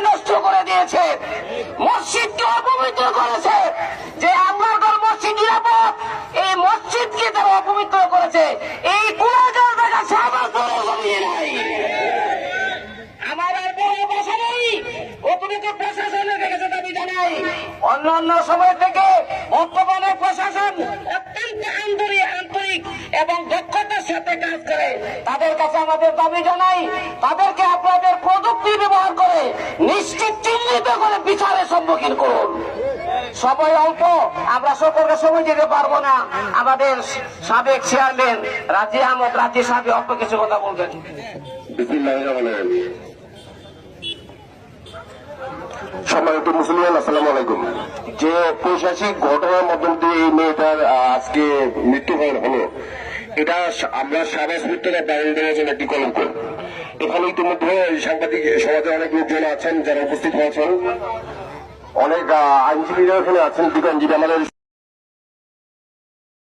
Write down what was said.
নষ্ট করে দিয়েছে, মসজিদকে অপবিত্র করেছে। যে আপনার মসজিদ নিরাপদ, এই মসজিদকে তারা অপবিত্র করেছে। এই গুণাগার দেখা সাবাস কমিয়ে নাই। আমার আর বড় ভাষা নেই, অতিরিক্ত প্রশাসনের কাছে দাবি জানাই। অন্যান্য সময় থেকে বর্তমানে প্রশাসন অত্যন্ত আন্তরিক এবং দক্ষতার সাথে কাজ করে। তাদের কাছে আমাদের দাবি জানাই, তাদেরকে আপনাদের প্রযুক্তি ব্যবহার করে নিশ্চিত চিহ্নিত করে বিচারের সম্মুখীন করুন। সবাই অল্প, আমরা সকলকে সময় দিতে পারবো না। আমাদের সাবেক চেয়ারম্যান রাজি আহমদ রাজি সাহেব অল্প কিছু কথা বলবেন। সম্মানিত মুসলিম, আসসালামু আলাইকুম। যে পৈশাচিক ঘটনার মধ্যে দিয়ে এই মেয়েটার আজকে মৃত্যুবরণ হলো, এটা আমরা সাবাস মৃত্যুটা বাইরে দেওয়ার জন্য একটি কলঙ্ক। এখানে ইতিমধ্যে সাংবাদিক সমাজে অনেক লোকজন আছেন যারা উপস্থিত হয়েছেন, অনেক আইনজীবীরা এখানে আছেন, দুটো আইনজীবী আমাদের